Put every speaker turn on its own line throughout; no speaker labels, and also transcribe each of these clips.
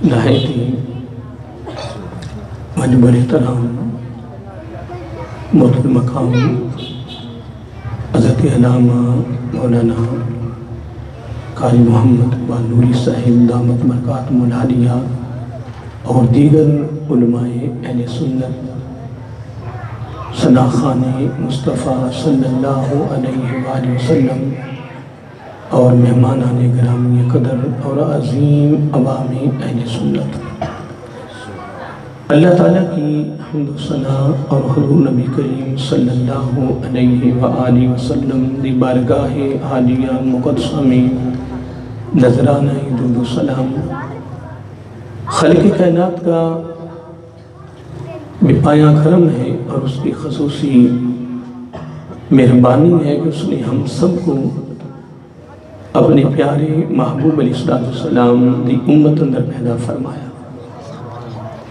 نہایتی مجبور احترام محترم مقام حضرت علامہ مولانا قاری محمد نوری صاحب دامت برکاتہم العالیہ اور دیگر علماء اہل سنت ثناخان مصطفیٰ صلی اللہ علیہ وآلہ وسلم اور مہمانان گرامی قدر اور عظیم عوام اہل سنت، اللہ تعالیٰ کی حمد و ثنا اور حضور نبی کریم صلی اللہ علیہ وآلہ وسلم دی بارگاہ عالیہ مقدسہ میں نذرانہ درود و سلام خالق کائنات کا بے پایاں کرم ہے اور اس کی خصوصی مہربانی ہے کہ اس نے ہم سب کو اپنے پیارے محبوب علیہ السلام دی امت اندر پیدا فرمایا،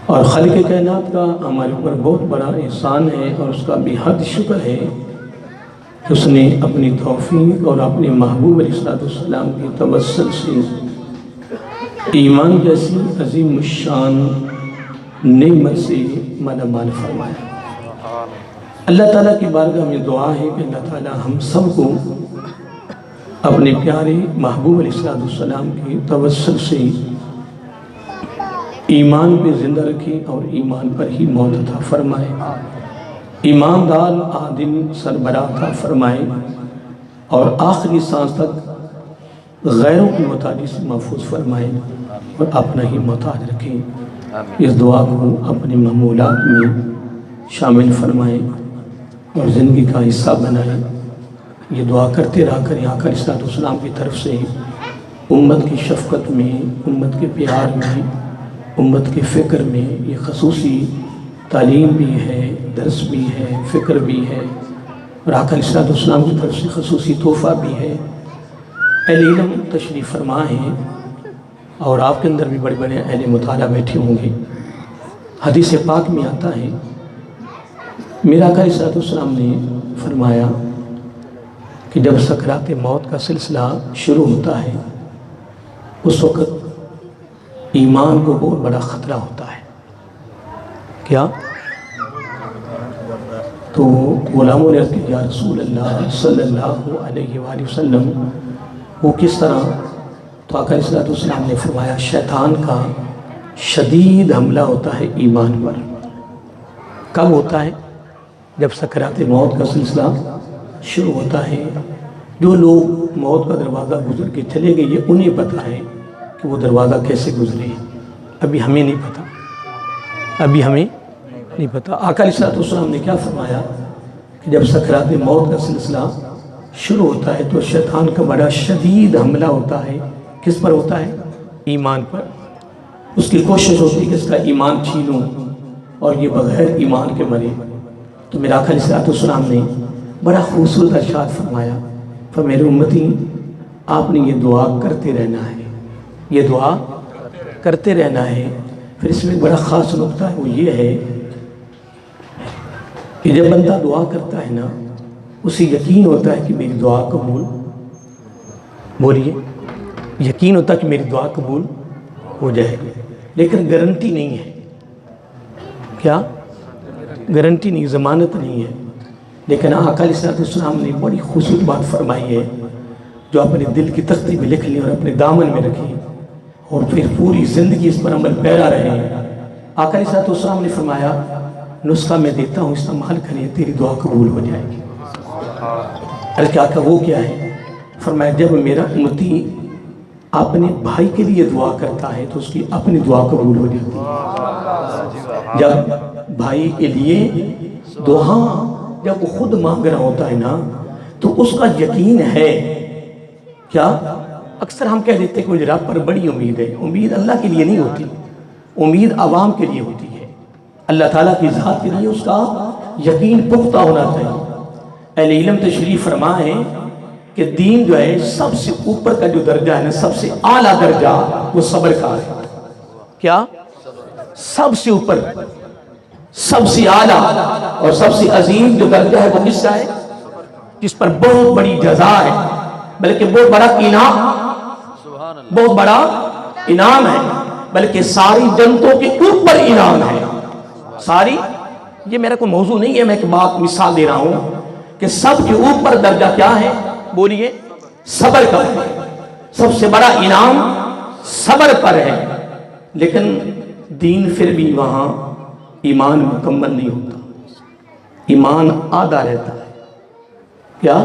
اور خالق کائنات کا ہمارے اوپر بہت بڑا احسان ہے اور اس کا بے حد شکر ہے کہ اس نے اپنی توفیق اور اپنے محبوب علیہ السلام کی توسل سے ایمان جیسی عظیم الشان نعمت سے مالا مال فرمایا۔ اللہ تعالیٰ کی بارگاہ میں دعا ہے کہ اللہ تعالیٰ ہم سب کو اپنے پیارے محبوب علیہ السلام کی توسل سے ایمان پہ زندہ رکھے اور ایمان پر ہی موت عطا فرمائے، ایماندار عادل سربراہ عطا فرمائے اور آخری سانس تک غیروں کی محتاجی سے محفوظ فرمائے اور اپنا ہی محتاج رکھے۔ اس دعا کو اپنے معمولات میں شامل فرمائے اور زندگی کا حصہ بنائے۔ یہ دعا کرتے رہا کریں آقا علیہ السلام کی طرف سے امت کی شفقت میں، امت کے پیار میں، امت کے فکر میں۔ یہ خصوصی تعلیم بھی ہے، درس بھی ہے، فکر بھی ہے، اور آقا علیہ السلام کی طرف سے خصوصی تحفہ بھی ہے۔ اہل علم تشریف فرما ہیں اور آپ کے اندر بھی بڑے بڑے اہل مطالعہ بیٹھے ہوں گے۔ حدیث پاک میں آتا ہے میرا آقا علیہ السلام نے فرمایا کہ جب سکرات موت کا سلسلہ شروع ہوتا ہے اس وقت ایمان کو بہت بڑا خطرہ ہوتا ہے۔ کیا؟ تو غلاموں نے عرض کی یا رسول اللہ صلی اللہ علیہ وآلہ وسلم وہ کس طرح؟ تو آقا علیہ السلام نے فرمایا شیطان کا شدید حملہ ہوتا ہے ایمان پر۔ کب ہوتا ہے؟ جب سکرات موت کا سلسلہ شروع ہوتا ہے۔ جو لوگ موت کا دروازہ گزر کے چلے گئے یہ انہیں پتہ ہے کہ وہ دروازہ کیسے گزرے، ابھی ہمیں نہیں پتہ، ابھی ہمیں نہیں پتہ۔ آقا علیہ السلام نے کیا فرمایا کہ جب سکرات موت کا سلسلہ شروع ہوتا ہے تو شیطان کا بڑا شدید حملہ ہوتا ہے۔ کس پر ہوتا ہے؟ ایمان پر۔ اس کی کوشش ہوتی ہے کہ اس کا ایمان چھینوں اور یہ بغیر ایمان کے مرے۔ تو میرا آقا علیہ السلام نے بڑا خوبصورت ارشاد فرمایا، میرے امتی آپ نے یہ دعا کرتے رہنا ہے، یہ دعا کرتے رہنا ہے۔ پھر اس میں ایک بڑا خاص نقطہ ہے، وہ یہ ہے کہ جب بندہ دعا کرتا ہے نا اسے یقین ہوتا ہے کہ میری دعا قبول، بولیے، یقین ہوتا ہے کہ میری دعا قبول ہو جائے گی، لیکن گارنٹی نہیں ہے۔ کیا؟ گارنٹی نہیں، ضمانت نہیں ہے۔ لیکن آقا علیہ السلام نے بڑی خوبصورت بات فرمائی ہے جو اپنے دل کی تختی میں لکھ لیں اور اپنے دامن میں رکھیں اور پھر پوری زندگی اس پر عمل پیرا رہے۔ آقا علیہ السلام نے فرمایا نسخہ میں دیتا ہوں استعمال کریں، تیری دعا قبول ہو جائے گی۔ عرض کہ آقا وہ کیا ہے؟ فرمایا جب میرا امتی اپنے بھائی کے لیے دعا کرتا ہے تو اس کی اپنی دعا قبول ہو جاتی ہے۔ جب بھائی کے لیے دعا جب وہ خود مانگ رہا ہوتا ہے نا تو اس کا یقین ہے۔ کیا؟ اکثر ہم کہہ دیتے ہیں کہ رب پر بڑی امید ہے۔ امید اللہ کے لیے نہیں ہوتی، امید عوام کے لیے ہوتی ہے۔ اللہ تعالیٰ کی ذات کے لیے اس کا یقین پختہ ہونا چاہیے۔ اہل علم تشریف فرما ہے کہ دین جو ہے سب سے اوپر کا جو درجہ ہے نا، سب سے اعلیٰ درجہ وہ صبر کا ہے۔ کیا؟ سب سے اوپر، سب سے اعلیٰ اور سب سے عظیم جو درجہ ہے وہ کس کا ہے؟ جس پر بہت بڑی جزا ہے، بلکہ بہت بڑا انعام، بہت بڑا انعام ہے۔ بلکہ ساری جنتوں کے اوپر انعام ہے. ساری، یہ میرا کوئی موضوع نہیں ہے، میں ایک بات مثال دے رہا ہوں کہ سب کے اوپر درجہ کیا ہے؟ بولیے صبر کا ہے. سب سے بڑا انعام صبر پر ہے. لیکن دین پھر بھی وہاں ایمان مکمل نہیں ہوتا، ایمان آدھا رہتا ہے. کیا؟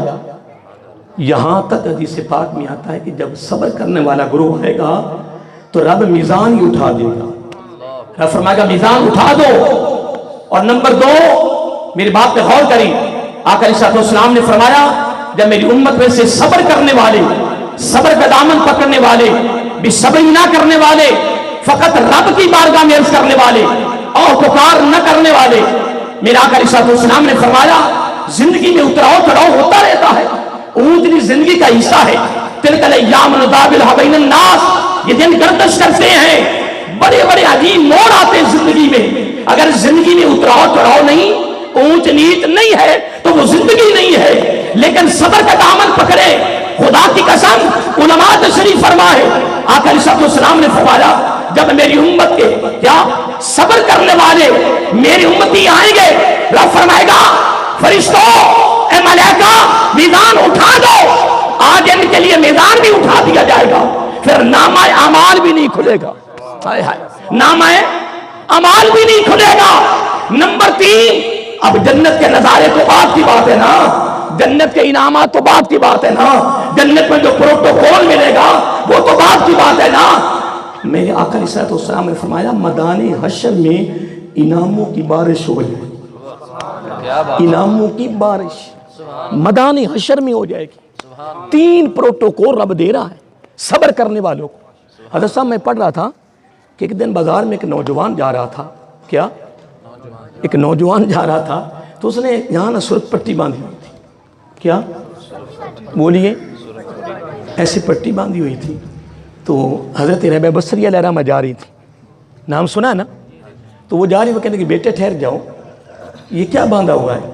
یہاں تک حدیث پاک میں آتا ہے کہ جب صبر کرنے والا گروہ آئے گا تو رب میزان ہی اٹھا دے گا. رب فرمائے گا میزان اٹھا دو. اور نمبر 2، میری بات پہ غور کریں. آقا علیہ السلام نے فرمایا جب میری امت میں سے صبر کرنے والے، صبر کا دامن پکڑنے والے، بھی صبر نہ کرنے والے، فقط رب کی بارگاہ میں عرض کرنے والے اور پکار نہ کرنے والے، میرے آقا علیہ السلام نے فرمایا زندگی میں اتراؤ چڑھاؤ ہوتا رہتا ہے، اونچ نیچ زندگی کا حصہ ہے. تلک الایام نداولها بین الناس، یہ دن گردش کرتے ہیں، بڑے بڑے عجیب موڑ آتے ہیں زندگی میں. اگر زندگی میں اتراؤ چڑھاؤ نہیں، اونچ نیچ نہیں ہے تو وہ زندگی نہیں ہے. لیکن صبر کا دامن پکڑے، خدا کی قسم علماء تشریف فرمائے آقا علیہ السلام نے فرمایا جب میری امت کے کیا صبر کرنے والے میری امتی آئیں گے، رب فرمائے گا فرشتوں اے ملائکہ میزان اٹھا دو. آج ان کے لیے میزان بھی اٹھا دیا جائے گا، پھر نامہ اعمال بھی نہیں کھلے گا. نامہ اعمال بھی نہیں کھلے گا. نمبر 3، اب جنت کے نظارے تو بات کی بات ہے نا، جنت کے انعامات تو بات کی بات ہے نا، جنت میں جو پروٹوکول ملے گا وہ تو بات کی بات ہے نا. میرے آقا علیہ السلام نے فرمایا میدان حشر میں انعاموں کی بارش ہو جائے گی، انعاموں کی بارش میدان حشر میں ہو جائے گی. 3 پروٹوکول رب دے رہا ہے صبر کرنے والوں کو. حضرت صاحب میں پڑھ رہا تھا کہ ایک دن بازار میں ایک نوجوان جا رہا تھا. کیا؟ ایک نوجوان جا رہا تھا تو اس نے یہاں سرخ پٹی باندھی ہوئی تھی. کیا؟ بولیے ایسی پٹی باندھی ہوئی تھی. تو حضرت ربیہ بصری علیہ الرحمہ جا رہی تھی، نام سنا ہے نا. تو وہ جا رہی، وہ کہنے کہ بیٹے ٹھہر جاؤ، یہ کیا باندھا ہوا ہے؟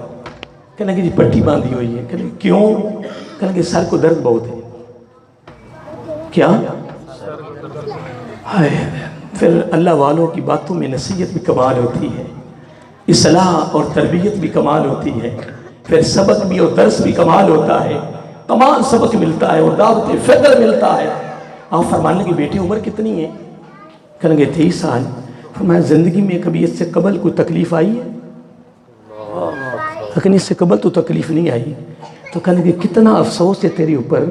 کہنے کہ جی پٹی باندھی ہوئی ہے. کہنے کیوں؟ کہنے کہ سر کو درد بہت ہے. کیا؟ پھر اللہ والوں کی باتوں میں نصیحت بھی کمال ہوتی ہے، اصلاح اور تربیت بھی کمال ہوتی ہے، پھر سبق بھی اور درس بھی کمال ہوتا ہے. کمال سبق ملتا ہے اور دعوت فکر ملتا ہے. آپ فرمانے کی بیٹی عمر کتنی ہے؟ کہنے کہ 23 سال. فرمایا زندگی میں کبھی اس سے قبل کوئی تکلیف آئی ہے؟ لیکن اس سے قبل تو تکلیف نہیں آئی. تو کہنے کہ کتنا افسوس ہے تیرے اوپر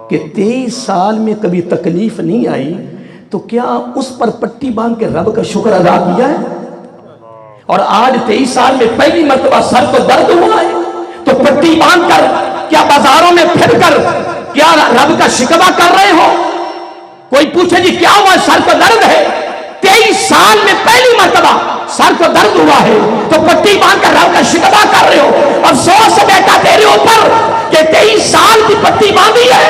کہ 23 سال میں کبھی تکلیف نہیں آئی، تو کیا اس پر پٹی باندھ کے رب کا شکر ادا کیا ہے؟ اور آج 23 سال میں پہلی مرتبہ سر کو درد ہوا ہے تو پٹی باندھ کر کیا بازاروں میں پھر کر کیا رب کا شکوہ کر رہے ہو؟ کوئی پوچھے جی کیا ہوا؟ سر کو درد ہے. 23 سال میں پہلی مرتبہ سر کو درد ہوا ہے تو پٹی باندھ کر رب کا شکوہ کر رہے ہو. افسوس ہے بیٹا تیرے اوپر کہ 23 سال کی پٹی باندھی ہے،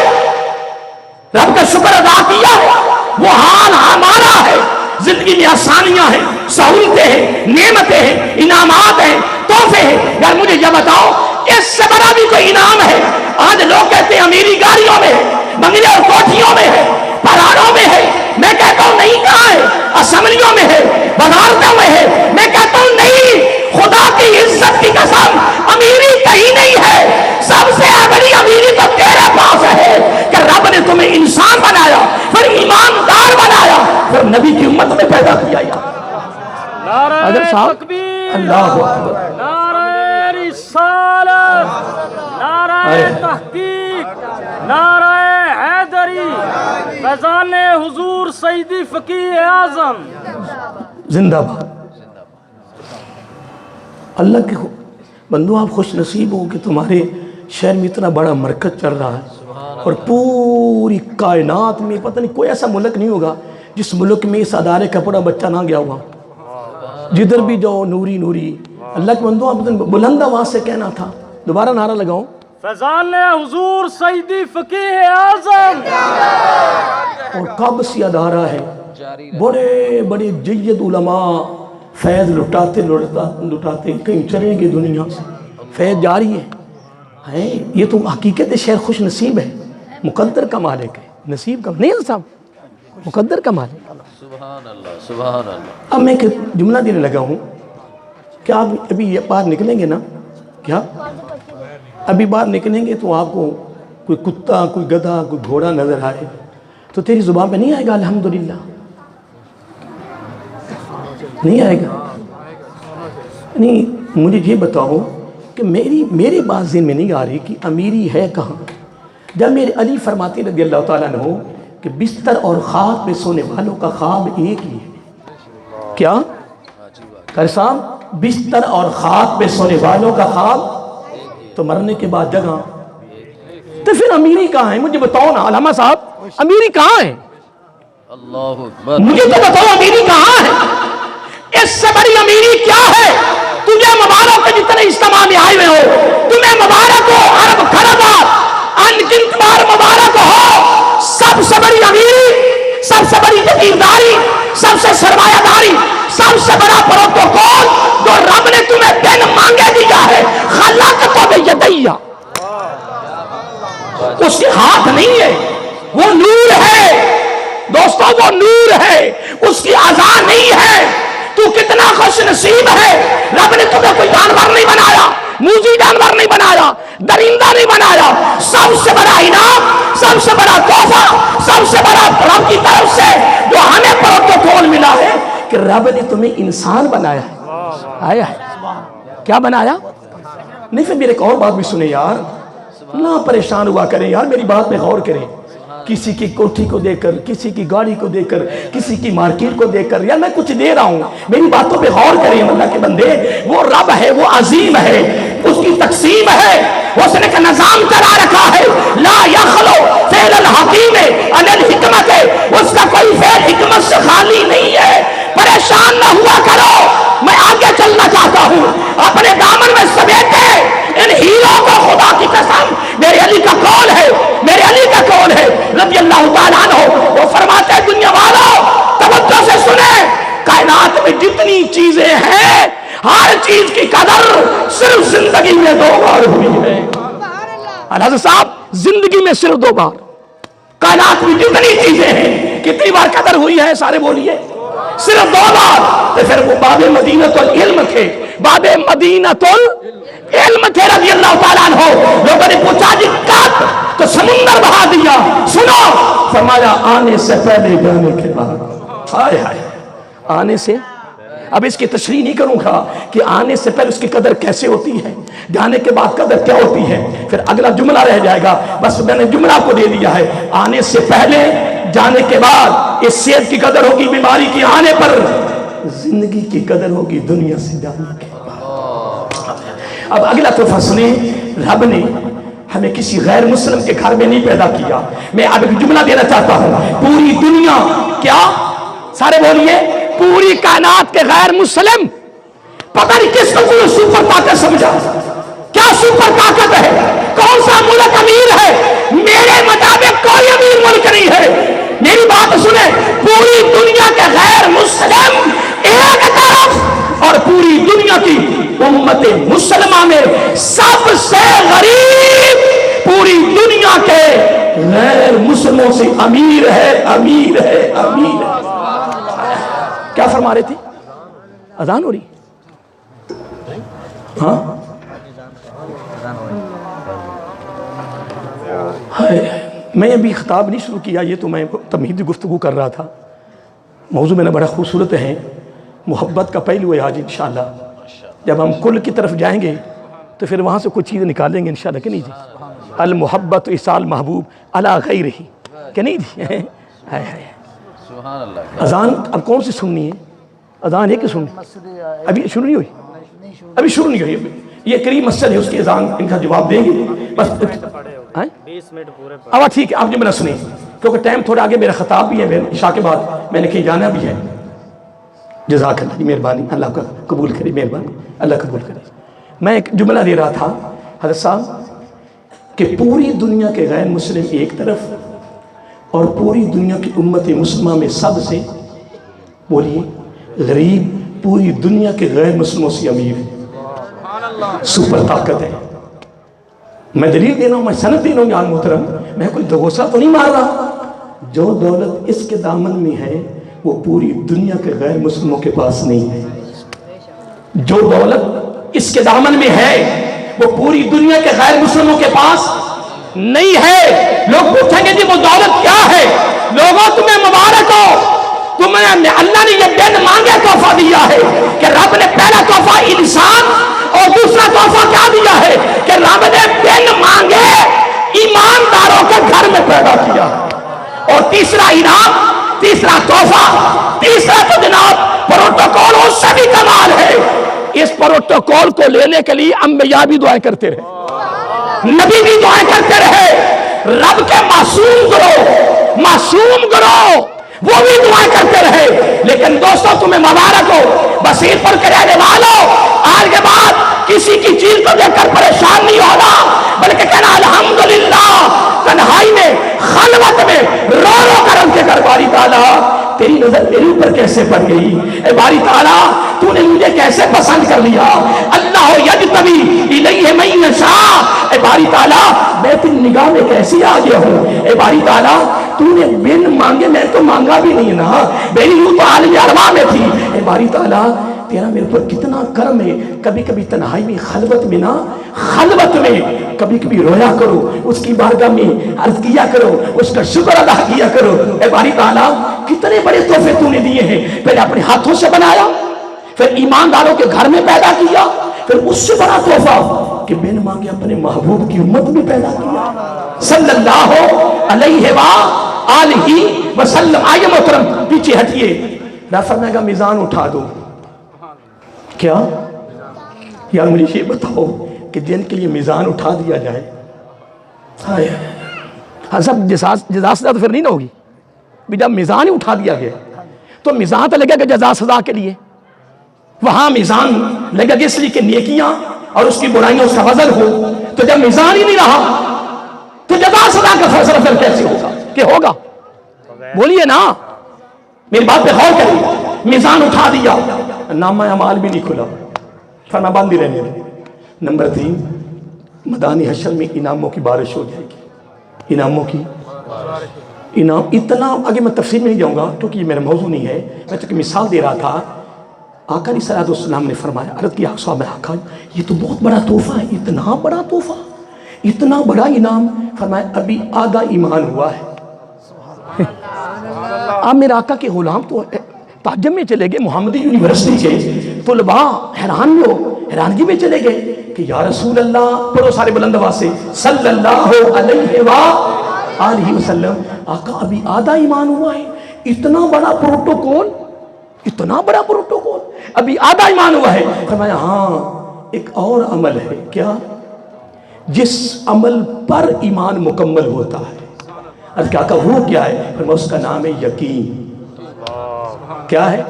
رب کا شکر ادا کیا ہے. وہ حال ہمارا ہے. زندگی میں آسانیاں ہیں، سہولتیں ہیں، نعمتیں ہیں، انعامات ہیں، تحفے ہیں. یار مجھے یہ بتاؤ اس سے بڑا بھی کوئی انعام ہے؟ آج لوگ کہتے ہیں امیری گاڑیوں میں ہے، بنگلے اور کوٹھیوں میں ہے، پہاڑوں میں ہے. میں کہتا ہوں نہیں، کہاں ہے؟ اسمبلیوں میں ہے، وزارتوں میں ہے. میں کہتا ہوں نہیں، خدا کی عزت کی قسم امیری کہیں نہیں ہے. سب سے بڑی امیری تو تیرے پاس ہے کہ رب نے تمہیں انسان بنایا، پھر ایماندار بنایا، پھر نبی کی امت میں پیدا کیا.
نعرہ تکبیر،
اللہ اکبر،
نعرہ رسالت، نعرہ تحقیق، نعرہ حیدری، فیضان حضور سیدی فقیہ اعظم
زندہ باد. اللہ کے بندو آپ خوش نصیب ہو کہ تمہارے شہر میں اتنا بڑا مرکز چل رہا ہے، اور پوری کائنات میں پتہ نہیں کوئی ایسا ملک نہیں ہوگا جس ملک میں اس ادارے کا پڑا بچہ نہ گیا ہوا. جدھر بھی جاؤ نوری نوری. اللہ کے بندو آپ بلند آواز سے کہنا تھا، دوبارہ نعرہ لگاؤں.
فیضان حضور سیدی فقیہ اعظم.
اور کب سے ادارہ ہے، بڑے بڑے جید علماء فیض لٹاتے لٹاتے کہیں چلیں گے دنیا سے. فیض جاری ہے. یہ تو حقیقت شہر خوش نصیب ہے، مقدر کا مالک ہے، نصیب کا نہیں. صاحب مقدر کا مالک۔
سبحان اللہ سبحان اللہ۔
اب میں ایک جملہ دینے لگا ہوں کہ آپ ابھی یہ باہر نکلیں گے نا، کیا ابھی باہر نکلیں گے تو آپ کو کوئی کتا، کوئی گدھا، کوئی گھوڑا نظر آئے تو تیری زبان پہ نہیں آئے گا الحمدللہ؟ نہیں آئے گا؟ نہیں، مجھے یہ بتاؤ کہ میری بات ذہن میں نہیں آ رہی کہ امیری ہے کہاں؟ جب میرے علی فرماتے رضی اللہ تعالیٰ عنہ کہ بستر اور خواب پہ سونے والوں کا خواب ایک ہی ہے۔ کیا قاری صاحب؟ بستر اور خواب پہ سونے والوں کا خواب تو مرنے کے بعد جگہ، تو پھر امیری کہاں ہے؟ مجھے بتاؤ نا علامہ صاحب، امیری کہاں ہے؟
اللہ اکبر۔
مجھے تو بتاؤ امیری کہاں ہے؟ اس سے بڑی امیری کیا ہے؟ تجھے مبارک کے جتنے اجتماع میں آئے ہوئے ہو، تمہیں مبارک ہو، عرب خرابات انگنت بار مبارک ہو۔ سب سے بڑی امیری، سب سے بڑی یقینداری، سب سے سرمایہ داری، سب سے بڑا پروٹوکول جو رب نے تمہیں بن مانگے دیا ہے، خلقت بیدیہ، اس کے ہاتھ نہیں ہے، وہ نور ہے دوستو، وہ نور ہے، اس کی اعضاء نہیں ہے۔ تو کتنا خوش نصیب ہے، رب نے تمہیں کوئی جانور نہیں بنایا، موذی جانور نہیں بنایا، درندہ نہیں بنایا۔ سب سے بڑا انعام، سب سے بڑا تحفہ، سب سے بڑا رب کی طرف سے جو ہمیں پروٹوکول ملا ہے کہ رب نے تمہیں انسان بنایا ہے۔ آیا ہے کیا بنایا؟ نہیں، پھر میرے ایک اور بات بھی سنیں یار، نہ پریشان ہوا کریں یار، میری بات پہ غور کریں۔ کسی کی کوٹھی کو دیکھ کر، کسی کی گاڑی کو دیکھ کر، کسی کی مارکیٹ کو دیکھ کر، یا میں کچھ دے رہا ہوں، میری باتوں پہ غور کریں اللہ کے بندے۔ وہ رب ہے، وہ عظیم ہے، اس کی تقسیم ہے، اس نے کا نظام چلا رکھا ہے۔ لا یخلو فعل الحکیم عن الحکمت، اس کا کوئی فعل حکمت سے خالی نہیں ہے۔ پریشان نہ ہوا کرو، میں آگے چلنا چاہتا ہوں، اپنے دامن میں سمیٹے ان ہیروں کو، خدا کی قسم میرے علی کا قول ہے، میرے علی کا قول ہے رضی اللہ تعالیٰ عنہ، وہ فرماتے ہیں دنیا والوں توجہ سے سنیں، کائنات میں جتنی چیزیں ہیں ہر چیز کی قدر صرف زندگی میں 2 بار ہوئی ہے۔ حضرت صاحب زندگی میں صرف 2 بار، کائنات میں جتنی چیزیں ہیں کتنی بار قدر ہوئی ہے؟ سارے بولیے، صرف 2 بار۔ تو پھر وہ باب مدینۃ العلم تھے، باب مدینۃ العلم تھے رضی اللہ تعالیٰ عنہ۔ لوگوں نے پوچھا جی کب؟ تو سمندر بہا دیا۔ سنو، فرمایا آنے سے پہلے جانے کے بعد۔ ہائے ہائے، آنے سے، اب اس کی تشریح نہیں کروں گا کہ آنے سے پہلے اس کی قدر کیسے ہوتی ہے، جانے کے بعد قدر کیا ہوتی ہے، پھر اگلا جملہ رہ جائے گا، بس میں نے جملہ کو دے دیا ہے۔ آنے سے پہلے، جانے کے بعد، اس صحت کی قدر ہوگی بیماری کی آنے پر، زندگی کی قدر ہوگی دنیا سے جانے کے بعد۔ اب اگلا تحفہ سنیں، رب نے ہمیں کسی غیر مسلم کے گھر میں نہیں پیدا کیا۔ میں اب ایک جملہ دینا چاہتا ہوں، پوری دنیا، کیا سارے بولیے، پوری کائنات کے غیر مسلم، پتہ نہیں کس کو کوئی سپر طاقت سمجھا، کیا سپر طاقت ہے، کون سا ملک امیر ہے؟ میرے مطابق کوئی امیر ملک نہیں ہے۔ میری بات سنیں، پوری دنیا کے غیر مسلم ایک طرف، اور پوری دنیا کی امت مسلمہ میں سب سے غریب پوری دنیا کے غیر مسلموں سے امیر ہے، امیر ہے، امیر ہے۔ کیا فرما رہے تھے؟ اذان ہو رہی؟ ہاں، میں ابھی خطاب نہیں شروع کیا، یہ تو میں تمہیدی گفتگو کر رہا تھا۔ موضوع میں نے بڑا خوبصورت ہے، محبت کا پہلو ہے آج انشاءاللہ۔ جب ہم کل کی طرف جائیں گے تو پھر وہاں سے کچھ چیزیں نکالیں گے انشاءاللہ، کہ نہیں جی؟ المحبت اصال محبوب علی غیرہ، کہ نہیں جی؟
سبحان اللہ۔
اذان اب کون سی سننی ہے؟ اذان ہے کہ سننی؟ ابھی شروع نہیں ہوئی، ابھی شروع نہیں ہوئی۔ یہ قریب مسجد ہے، اس کی اذان ان کا جواب دیں گے بس۔
20 منٹ پورے
اب ٹھیک ہے، آپ جملہ سنیں کیونکہ ٹائم تھوڑا آگے، میرا خطاب بھی ہے، عشاء کے بعد میں نے کہیں جانا بھی ہے۔ جزاک اللہ کی مہربانی، اللہ کا قبول کرے، مہربانی اللہ قبول کرے۔ میں ایک جملہ دے رہا تھا حضرت صاحب کہ پوری دنیا کے غیر مسلم ایک طرف، اور پوری دنیا کی امت مسلمہ میں سب سے بولیے غریب پوری دنیا کے غیر مسلموں سے امیر ہے۔ سپر طاقت ہے۔ میں دلیل دے رہا ہوں، میں سند دے رہا ہوں یار محترم، میں کوئی دغوسا تو نہیں مار رہا۔ جو دولت اس کے دامن میں ہے وہ پوری دنیا کے غیر مسلموں کے پاس نہیں ہے. جو دولت اس کے دامن میں ہے وہ پوری دنیا کے غیر مسلموں کے پاس نہیں ہے. لوگ پوچھیں گے جی وہ دولت کیا ہے؟ لوگوں تمہیں مبارک ہو، تمہیں اللہ نے یہ بن مانگے تحفہ دیا ہے کہ رب نے پہلا تحفہ انسان اور دوسرا تحفہ کیا دیا ہے کہ رب نے بن مانگے ایمانداروں کے گھر میں پیدا کیا. اور تیسرا انعام، تیسرا تحفہ، تیسرا تو جناب پروٹوکول اس سے بھی کمال ہے. اس پروٹوکول کو لینے کے لیے انبیاء بھی دعائیں کرتے رہے، نبی بھی دعائیں کرتے رہے، رب کے معصوم گروہ وہ بھی دعائیں کرتے رہے. لیکن دوستو تمہیں مبارک ہو، بصیر پر کے رہنے والوں، آج کے بعد کسی کی چیز کو دیکھ کر پریشان نہیں ہونا، بلکہ کہنا الحمدللہ. تنہائی میں، خلوت میں رو رو کر ان کے گھر باری تعالیٰ تیری نظر میرے اوپر کیسے پڑ گئی، اے باری تعالیٰ تو نے مجھے کیسے پسند کر لیا. اللہ یجتبی الیہ من یشاء، اے باری تعالیٰ میں تیری نگاہ میں کیسی آ گیا ہوں. اے باری تعالیٰ تو نے بن مانگے، میں تو مانگا بھی نہیں نا، میری روح تو عالم ارواح میں تھی. اے باری تعالیٰ تیرا میرے پر کتنا کرم ہے. کبھی کبھی تنہائی میں، خلوت میں نا، خلوت میں کبھی کبھی رویا کرو، اس کی بارگاہ میں عرض کیا کرو، اس کا شکر ادا کیا کرو. اے باری تعالیٰ کتنے بڑے تحفے تو نے دیے ہیں. پہلے اپنے ہاتھوں سے بنایا، پھر ایمانداروں کے گھر میں پیدا کیا، پھر اس سے بڑا تحفہ کہ بن مانگے اپنے محبوب کی امت میں پیدا کیا صلی اللہ علیہ وآلہ وسلم. آئیے محترم پیچھے ہٹیے. رب فرمائے گا میزان اٹھا دو. کیا یار مجھے یہ بتاؤ کہ جن کے لیے میزان اٹھا دیا جائے، ہاں سب جزا سزا تو پھر نہیں نہ ہوگی. جب میزان ہی اٹھا دیا گیا تو میزان تو لگے گا جزا سزا کے لیے. وہاں میزان لگے گا اس لیے کہ نیکیاں اور اس کی برائیاں اس کا وزن ہو. تو جب میزان ہی نہیں رہا تو جزا سزا کا فیصلہ پھر کیسے ہوگا؟ کہ ہوگا؟ بولیے نا، میری بات پہ غور کریے. میزان اٹھا دیا، نامہ اعمال بھی نہیں کھلا، فرما باندھی رہنے دیں. نمبر 3، میدان حشر میں انعاموں کی بارش ہو جائے گی. انعاموں کی انعام اتنا، آگے میں تفصیل میں نہیں جاؤں گا کیونکہ یہ میرا موضوع نہیں ہے. میں تو مثال دے رہا تھا. آقا علیہ الصلوۃ والسلام نے فرمایا، عرض کیا صاحب آقا یہ تو بہت بڑا تحفہ ہے، اتنا بڑا تحفہ، اتنا بڑا انعام. فرمایا ابھی آدھا ایمان ہوا ہے. اب میرے آقا کے غلام تو تعجب میں چلے گئے، محمدی یونیورسٹی کے طلباء حیرانگی میں چلے گئے کہ یا رسول اللہ، پڑھو سارے بلند آواز سے، صلی اللہ علیہ وآلہ وسلم، آقا ابھی آدھا ایمان ہوا ہے. اتنا بڑا پروٹوکول، اتنا بڑا پروٹوکول، ابھی آدھا ایمان ہوا ہے. فرمایا ہاں ایک اور عمل ہے. کیا؟ جس عمل پر ایمان مکمل ہوتا ہے. ارے کیا کہ وہ کیا ہے؟ فرمایا اس کا نام ہے یقین. کیا ہے؟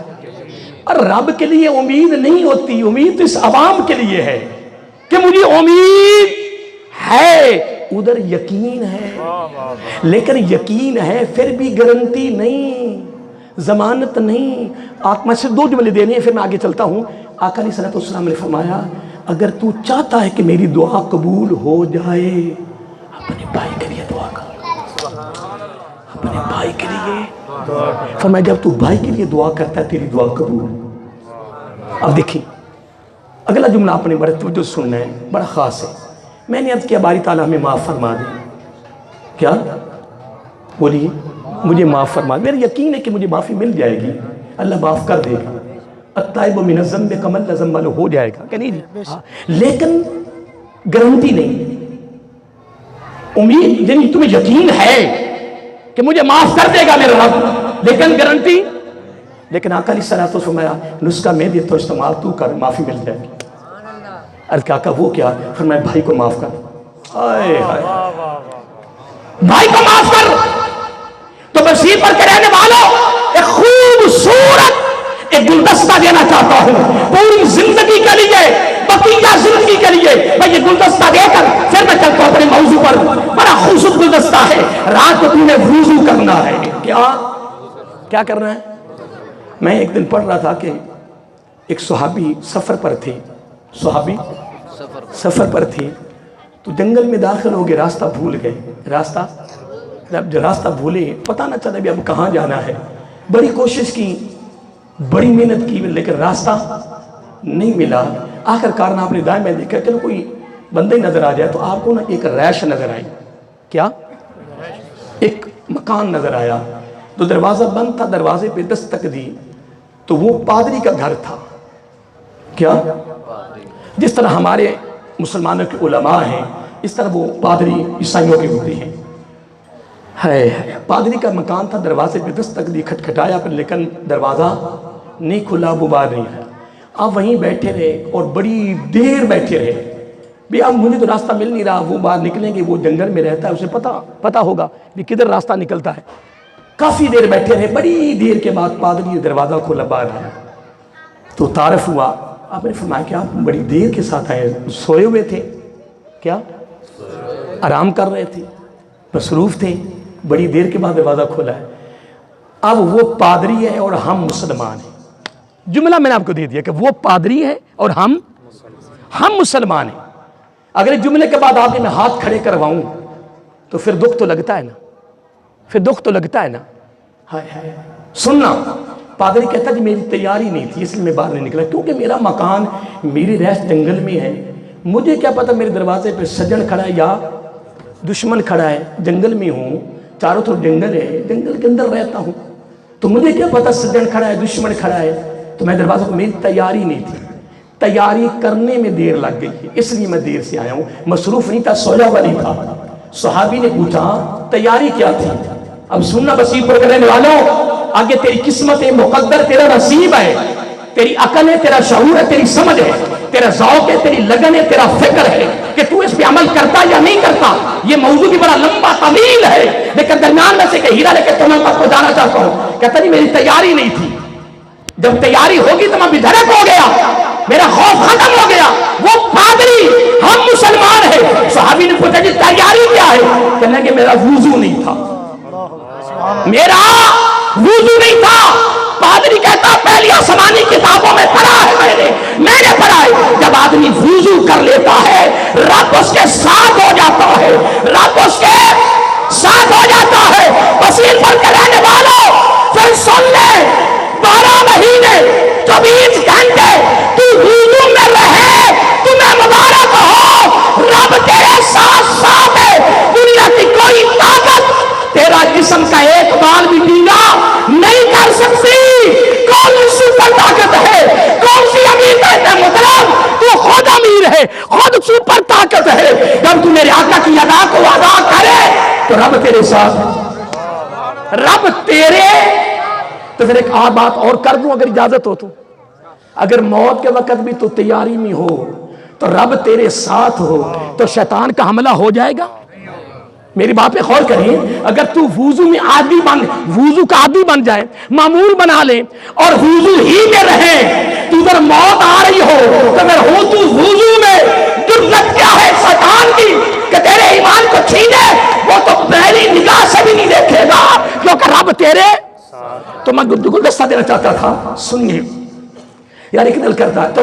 اور رب کے لیے امید نہیں ہوتی، امید اس عوام کے لیے ہے کہ مجھے امید ہے، ادھر یقین ہے. لیکن یقین ہے پھر بھی گارنٹی نہیں، ضمانت نہیں. میں صرف 2 جملے دینے ہیں پھر میں آگے چلتا ہوں. آقا علیہ الصلوۃ والسلام نے فرمایا اگر تو چاہتا ہے کہ میری دعا قبول ہو جائے، اپنے بھائی کے لیے دعا کر، اپنے بھائی کے لیے. فرمایا جب تو بھائی کے لیے دعا کرتا ہے تیری دعا قبول. اب دیکھیں اگلا جملہ آپ نے بڑے توجہ سننا ہے، بڑا خاص ہے. میں نے عرض کیا باری تعالیٰ ہمیں معاف فرما دے. کیا بولیے؟ مجھے معاف فرما دے. میرا یقین ہے کہ مجھے معافی مل جائے گی، اللہ معاف کر دے گا. التائب من الذنب کمن لا ذنب لہ، ہو جائے گا کہ نہیں؟ لیکن گارنٹی نہیں. امید یعنی تمہیں یقین ہے کہ مجھے معاف کر دے گا میرا رب، لیکن گارنٹی. لیکن آقا علیہ الصلوۃ والسلام فرمایا نسخہ میں دیتا ہوں استعمال تو کر، معافی مل جائے گی. عرض کیا وہ کیا؟ فرمایا بھائی کو معاف کر. آئے ہائے، بھائی کو معاف کر. تو بصیر پر کے رہنے والوں ایک خوبصورت ایک گلدستہ دینا چاہتا ہوں پوری زندگی کے لیے، بقیہ زندگی کے لیے. میں یہ گلدستہ دے کر پھر میں چلتا ہوں اپنے موضوع پر. بڑا خوبصورت گلدستہ ہے. رات کو تم نے وضو کرنا ہے. کیا کرنا ہے؟ میں ایک دن پڑھ رہا تھا کہ ایک صحابی سفر پر تھے، صحابی سفر پر تھے تو جنگل میں داخل ہو گئے، راستہ بھول گئے. راستہ اب جو راستہ بھولے، پتہ نہ چلا بھی اب کہاں جانا ہے، بڑی کوشش کی، بڑی محنت کی، لیکن راستہ نہیں ملا۔ آخر کار آپ نے دائیں میں دیکھا چلو کوئی بندہ ہی نظر آ جائے، تو آپ کو نا ایک ریش نظر آئی۔ کیا؟ ایک مکان نظر آیا، تو دروازہ بند تھا، دروازے پہ دستک دی تو وہ پادری کا گھر تھا۔ کیا؟ جس طرح ہمارے مسلمانوں کے علماء ہیں، اس طرح وہ پادری عیسائیوں کے ہوتے ہیں۔ پادری کا مکان تھا، دروازے پہ دستک دی، کھٹکھٹایا پر لیکن دروازہ نہیں کھلا، وہ باہر نہیں آیا۔ آپ وہیں بیٹھے رہے اور بڑی دیر بیٹھے رہے بھی اب مجھے تو راستہ مل نہیں رہا، وہ باہر نکلیں گے، وہ جنگل میں رہتا ہے، اسے پتہ ہوگا بھی کدھر راستہ نکلتا ہے۔ کافی دیر بیٹھے رہے، بڑی دیر کے بعد پادری دروازہ کھولا، باہر آیا تو تعارف ہوا۔ آپ نے فرمایا کہ آپ بڑی دیر کے ساتھ آئے، سوئے ہوئے تھے؟ کیا؟ آرام کر رہے تھے، مصروف تھے، بڑی دیر کے بعد دروازہ کھولا ہے۔ اب وہ پادری ہے اور ہم مسلمان ہیں۔ جملہ میں نے آپ کو دے دیا کہ وہ پادری ہے اور ہم مسلمان ہیں۔ اگر جملے کے بعد آپ نے میں ہاتھ کھڑے کرواؤں تو پھر دکھ تو لگتا ہے نا، ہائے سننا۔ پادری کہتا ہے کہ میری تیاری نہیں تھی اس لیے میں باہر نہیں نکلا، کیونکہ میرا مکان، میری رہائش جنگل میں ہے، مجھے کیا پتا میرے دروازے پہ سجن کھڑا ہے یا دشمن کھڑا ہے، جنگل میں ہوں، چاروں طرف جنگل ہے، جنگل کے اندر رہتا ہوں، تو مجھے کیا پتا سجن کھڑا ہے، دشمن کھڑا ہے، تو میں دروازے کو، میری تیاری نہیں تھی، تیاری کرنے میں دیر لگ گئی ہے، اس لیے میں دیر سے آیا ہوں، مصروف نہیں تھا، سویا ہوا نہیں تھا۔ صحابی نے پوچھا تیاری کیا تھی؟ اب سننا بصیر پر کرنے والوں، آگے تیری قسمت ہے، مقدر تیرا نصیب ہے، تیری عقل ہے، تیرا شعور ہے، تیری سمجھ ہے، تیرا ذوق ہے، تیری لگن ہے، تیرا فکر ہے کہ تو اس پہ عمل کرتا یا نہیں کرتا۔ یہ موضوع بھی بڑا لمبا طویل ہے، لیکن درمیان میں سے کہ ہیرا لے کے تمہیں بات کو جانا چاہتا ہوں۔ کہتا نہیں میری تیاری نہیں تھی، جب تیاری ہوگی تو میں بھی دھڑک ہو گیا، میرا خوف ختم ہو گیا۔ وہ پادری، ہم مسلمان ہیں۔ صحابی نے پوچھا جی تیاری کیا ہے؟ کہنے کہ میرا وضو نہیں تھا، میرا وضو نہیں تھا۔ پادری کہتا پہلی آسمانی کتابوں میں پڑھا ہے، میں نے پڑھا ہے جب آدمی وضو کر لیتا ہے رب اس کے ساتھ ہو جاتا ہے، رب اس کے ساتھ ہو جاتا ہے۔ وسیل پر کے رہنے والوں پھر سن لے، 12 مہینے 24 گھنٹے تو وضو میں رہے، تمہیں مبارک ہو، رب تیرے ساتھ ہے۔ دنیا کی کوئی طاقت تیرا جسم کا ایک بال بھی ڈھیلا نہیں کر سکتی۔ کون سپر طاقت ہے؟ کون سی امیر کہتے ہیں محترم؟ تو خود امیر ہے، خود سپر طاقت ہے۔ جب تو میرے آقا کی ادا کو ادا کرے تو رب تیرے ساتھ، رب تیرے۔ تو پھر ایک بات اور کر دوں اگر اجازت ہو تو، اگر موت کے وقت بھی تو تیاری میں ہو تو رب تیرے ساتھ ہو تو شیطان کا حملہ ہو جائے گا؟ میری بات پہ غور کریں، اگر تو وضو میں عادی وضو کا عادی بن جائے، معمول بنا لے اور وضو ہی میں رہے، تو اگر موت آ رہی ہو تو اگر ہو تو وضو میں، جرأت کیا ہے شیطان کی کہ تیرے ایمان کو چھینے؟ وہ تو پہلی نگاہ سے بھی نہیں دیکھے گا کیونکہ رب تیرے۔ تو میں گلدستہ دینا چاہتا تھا، سنیے یار ایک دل کرتا ہے، تو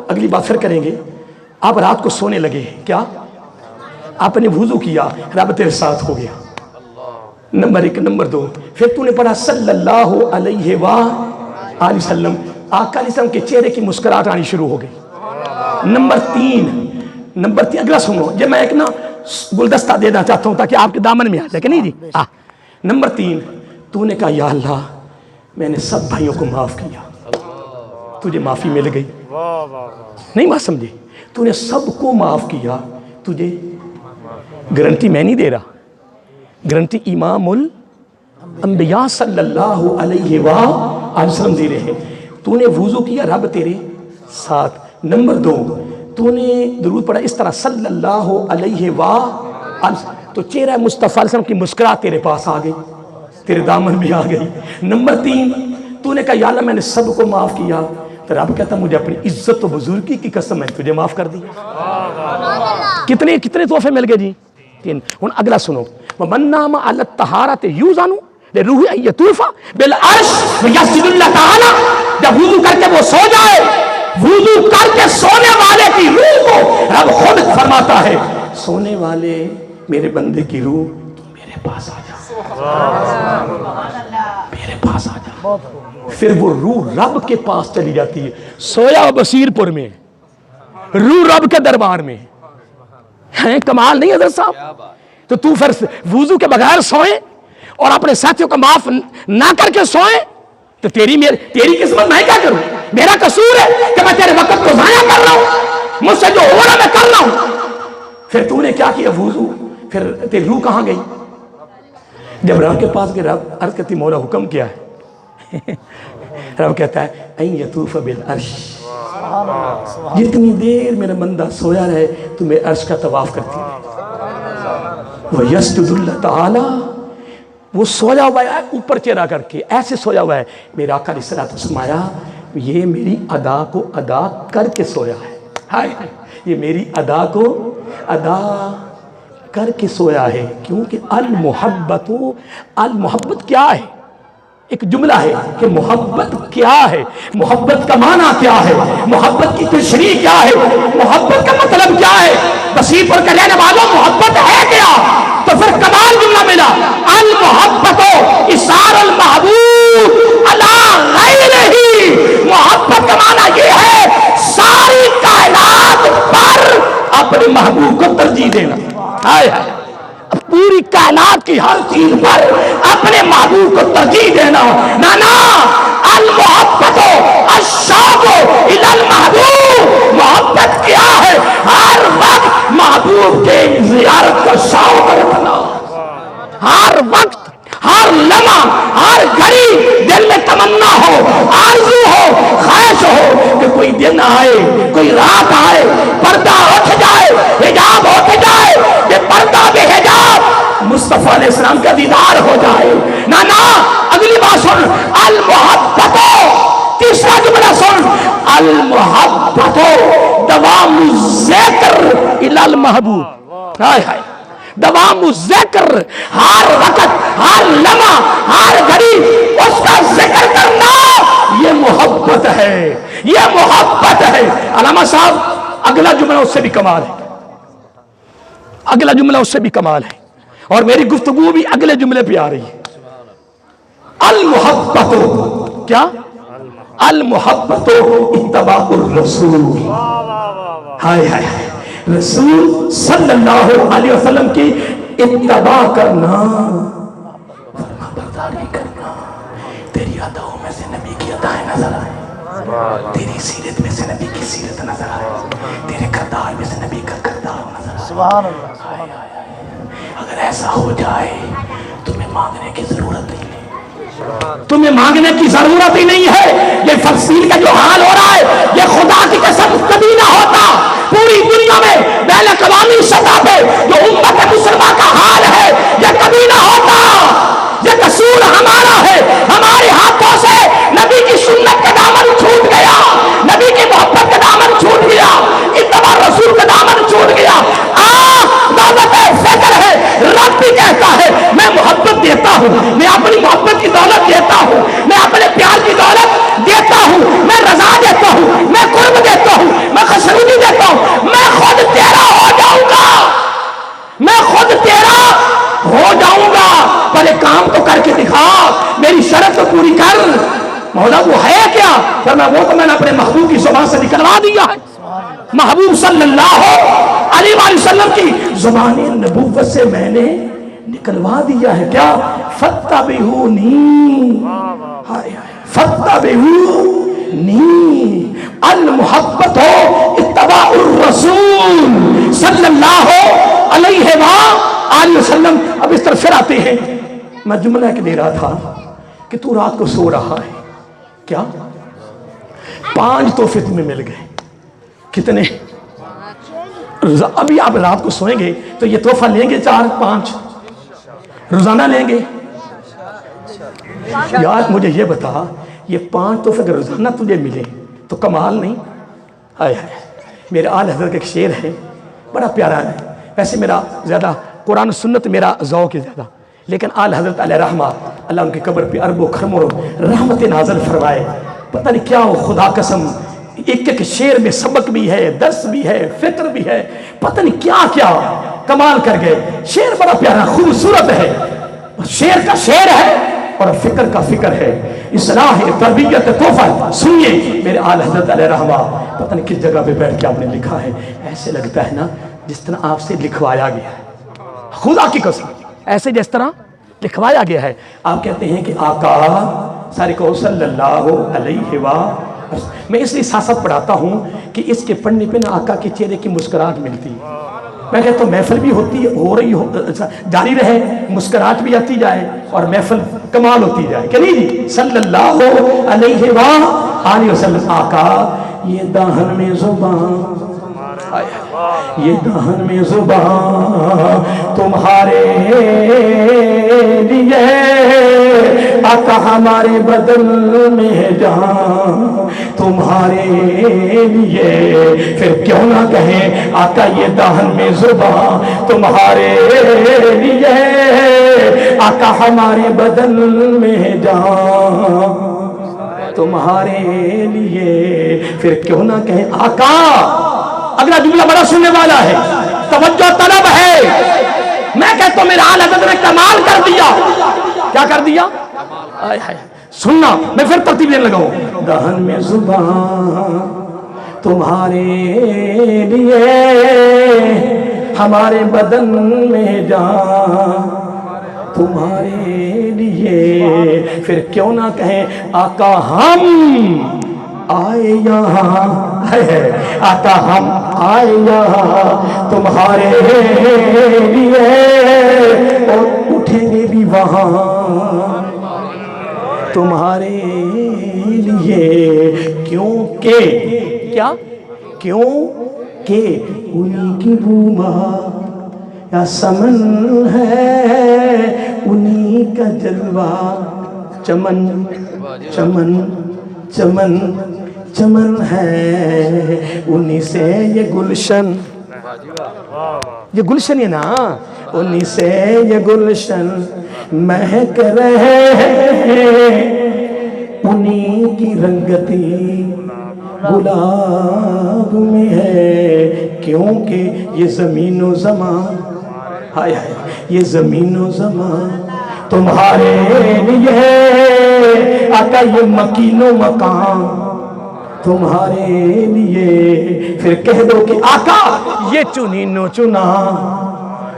اگلی بات پھر کریں گے۔ آپ رات کو سونے لگے، کیا آپ نے وضو کیا، رب تیرے ساتھ ہو گیا، نمبر 1۔ نمبر 2، پھر تو نے پڑھا صلی اللہ علیہ وآلہ وسلم، آقا علیہ السلام کے چہرے کی مسکراہٹ آنی شروع ہو گئی۔ نمبر 3 اگلا سنو، جب میں ایک نا گلدستہ دینا چاہتا ہوں تاکہ آپ کے دامن میں آ جائے کہ نہیں جی۔ نمبر 3، تو نے کہا یا اللہ میں نے سب بھائیوں کو معاف کیا، تجھے معافی مل گئی، نہیں بات سمجھے؟ تو نے سب کو معاف کیا، تجھے گارنٹی میں نہیں دے رہا، گارنٹی امام الانبیاء صلی اللہ علیہ وآلہ وسلم دے رہے ہیں۔ تو نے وضو کیا، رب تیرے ساتھ۔ نمبر 2، تو نے درود پڑھا اس طرح صلی اللہ علیہ وآلہ وسلم، تو چہرہ مصطفیٰ علیہ السلام کی مسکراہٹ تیرے پاس آ گئی، تیرے دامن میں آ گئی۔ نمبر 3، تو نے کہا یا اللہ میں نے سب کو معاف کیا، تو رب کہتا مجھے اپنی عزت و بزرگی کی قسم میں تجھے معاف کر دیا۔ کتنے تحفے مل گئے جی؟ 3۔ ہن اگلا سنو، وَمَن نَامَ عَلَى الطَّهَارَةِ يُوزَنُ لِرُوحِ أَن يَطُوفَ بِالْعَرْشِ وَيَسْجُدُ اللَّهُ تَعَالَى، جب وضو کر کے وہ سو جائے، وضو کر کے سونے والے کی روح کو رب خود فرماتا ہے سونے والے میرے بندے کی روح تو میرے پاس آ جا، میرے پاس آ جا. پھر وہ روح رب کے پاس چلی جاتی ہے. سویا بصیر پور میں روح رب کے دربار میں ہے. کمال نہیں حضرت صاحب؟ تو تو پھر وضو کے بغیر سوئے اور اپنے ساتھیوں کو معاف نہ کر کے سوئے تو تیری قسمت میں کیا کروں؟ میرا قصور ہے کہ میں تیرے وقت کو ضائع کر رہا ہوں. مجھ سے جو ہو رہا میں کر رہا ہوں. پھر تو نے کیا کیا وضو؟ پھر تیری روح کہاں گئی؟ جب رب کے پاس گئے رب عرض کرتی مولا حکم کیا ہے؟ رب کہتا ہے این یطوف بالعرش. جتنی دیر میرا بندہ سویا رہے تو میرے عرش کا طواف کرتی رہے. وَيَسْجُدُ اللَّهُ تعالی. وہ سویا ہوا ہے اوپر چہرہ کر کے ایسے سویا ہوا ہے. میرا آقا علیہ الصلوۃ والسلام یہ میری ادا کو ادا کر کے سویا ہے. ہائے یہ میری ادا کو ادا کر کے سویا ہے. کیونکہ المحبت کیا ہے؟ ایک جملہ ہے کہ محبت کیا ہے، محبت کا معنی کیا ہے، محبت کی تشریح کیا ہے، محبت کا مطلب کیا ہے. بصیر پور کا رہنے والوں محبت ہے کیا؟ تو پھر کمال جملہ ملا. المحبت اثار المحبوب علی غیرہ. محبت کا معنی یہ ہے ساری کائنات پر اپنے محبوب کو ترجیح دینا. ہائے ہائے پوری کائنات کی ہر چیز پر اپنے محبوب کو ترجیح دینا. نانا المحبت الشوق الی المحبوب. محبت کیا ہے؟ ہر وقت محبوب کے زیارت کا شوق رکھنا. ہر وقت ہر لمحہ ہر گھڑی دل میں تمنا ہو، آرزو ہو، خواہش ہو کہ کوئی دن آئے، کوئی رات آئے، پردہ اٹھ جائے، حجاب اٹھ جائے، کہ پردہ بے حجاب مصطفیٰ علیہ السلام کا دیدار ہو جائے. نانا اگلی بات سن. المحبت تیسرا جملہ سن. المحبت دوام الذکر الی المحبوب. ہائے ہائے دوام الذکر. ہر وقت ہر لمحہ ہر گھڑی اس کا ذکر کرنا یہ محبت ہے، یہ محبت ہے. علامہ صاحب اگلا جملہ اس سے بھی کمال ہے. اگلا جملہ اس سے بھی کمال ہے اور میری گفتگو بھی اگلے جملے پہ آ رہی ہے. المحبت کیا؟ المحبت اتباع الرسول. ہائے ہائے رسول صلی اللہ علیہ وسلم کی اتباع کرنا، فرما برداری کرنا. تیری اداؤں میں سے نبی کی ادائیں نظر آئے، تیری سیرت میں سے نبی کی سیرت نظر آئے، تیرے کردار میں سے نبی کا کردار نظر آئے. سبحان اللہ. اگر ایسا ہو جائے تمہیں مانگنے کی ضرورت نہیں ہے. تمہیں مانگنے کی ضرورت ہی نہیں ہے. یہ فلسطین کا جو حال ہو رہا ہے یہ خدا کی قسم کبھی نہ ہوتا. پوری دنیا میں بین الاقوامی سطح پہ جو امت مسلمہ کا حال ہے یہ کبھی نہ ہوتا. یہ قصور ہمارا ہے. ہمارے ہاتھوں سے نبی کی سنت کا دامن چھوٹ گیا، نبی کی محبت کا دامن چھوٹ گیا، اتباع رسول کا دامن چھوٹ گیا. دولت فکر ہے. رب بھی کہتا ہے میں محبت دیتا ہوں، میں اپنی محبت کی دولت دیتا ہوں، میں اپنے پیار کی دولت دیتا ہوں، میں رضا دیتا ہوں، میں قرب دیتا ہوں، میں خشنودی دیتا ہوں. میں خود تیرا ہو جاؤں گا، میں خود تیرا ہو جاؤں گا. پر ایک کام تو کر کے دکھا، میری شرط تو پوری کر. مولا وہ ہے کیا؟ فرمایا وہ تو میں نے اپنے محبوب کی زبان سے نکلوا دیا ہے. محبوب صلی اللہ علیہ وآلہ وسلم کی زبان نبوت سے میں نے نکلوا دیا ہے. کیا؟ فَاتَّبِعُونِي فَاتَّبِعُونِي. المحبت اتباع الرسول صلی اللہ علیہ وآلہ وسلم. اب اس طرف پھر آتے ہیں. میں جملہ ایک دے رہا تھا کہ تو رات کو سو رہا ہے. کیا 5 تحفے تمہیں مل گئے. کتنے؟ ابھی آپ رات کو سوئیں گے تو یہ تحفہ لیں گے 4-5 روزانہ لیں گے. یار مجھے یہ بتا یہ 5 تحفے اگر روزانہ تجھے ملے تو کمال نہیں؟ آئے ہائے میرے آل حضرت کا ایک شعر ہے بڑا پیارا ہے. ویسے میرا زیادہ قرآن و سنت میرا ذوق ہے زیادہ، لیکن آل حضرت علیہ رحمہ اللہ ان کی قبر پہ ارب و کرم و رحمت نازل فرمائے. پتہ نہیں کیا ہو خدا قسم، ایک ایک شعر میں سبق بھی ہے، درس بھی ہے، فکر بھی ہے، پتہ نہیں کیا کیا کمال کر گئے. شعر بڑا پیارا خوبصورت ہے. شعر کا شعر ہے اور فکر کا فکر ہے. اصلاح تربیت توفہ. سنیے میرے آل حضرت علیہ رحمہ پتہ نہیں کس جگہ پہ بیٹھ کے آپ نے لکھا ہے, ایسے لگتا ہے نا جس طرح آپ سے لکھوایا گیا ہے, خدا کی قسم ایسے جس طرح لکھوایا گیا ہے. آپ کہتے ہیں کہ آقا سارے کو صلی اللہ علیہ وآلہ. میں اس لیے سیاست پڑھاتا ہوں کہ اس کے پڑھنے پہ نا آقا کے چہرے کی مسکراہٹ ملتی ہے. میں کہتا ہوں محفل بھی ہو رہی جاری رہے, مسکراہٹ بھی آتی جائے اور محفل کمال ہوتی جائے کہ نہیں جی. صلی اللہ علیہ وآلہ وسلم. آقا یہ دہن میں زبان, یہ دہن میں زبان تمہارے لیے, آقا ہمارے بدن میں جان تمہارے لیے. پھر کیوں نہ کہیں آقا یہ دہن میں زبان تمہارے لیے, آقا ہمارے بدن میں جان تمہارے لیے. پھر کیوں نہ کہیں آقا. اگلا جملہ بڑا سننے والا ہے, توجہ طلب ہے. میں کہتا ہوں میرا آل حضرت نے کمال کر دیا. کیا کر دیا؟ سننا میں پھر ترتیب دینے لگا ہوں. دہن میں زبان تمہارے لیے, ہمارے بدن میں جان تمہارے لیے. پھر کیوں نہ کہیں آقا ہم آئے یہاں, آقا ہم آئے یہاں تمہارے لیے, اور اٹھیں گے بھی وہاں تمہارے لیے. کیونکہ کیا؟ کیونکہ انہی کی بوما یا سمن ہے, انہی کا جلوہ چمن چمن چمن چمن ہے, انہی سے یہ گلشن, یہ گلشن ہے نا, انہی سے یہ گلشن مہک رہے ہیں, انہی کی رنگتی گلاب میں ہے. کیونکہ یہ زمین و زمان, ہائے ہائے یہ زمین و زمان تمہارے لیے, آقا یہ مکین و مکان تمہارے لیے. پھر کہہ دو کہ آقا یہ چنین و چنا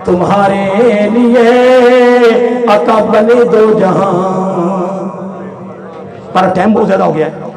تمہارے لیے, آقا بنے دو جہاں. پر ٹائم بہت زیادہ ہو گیا ہے.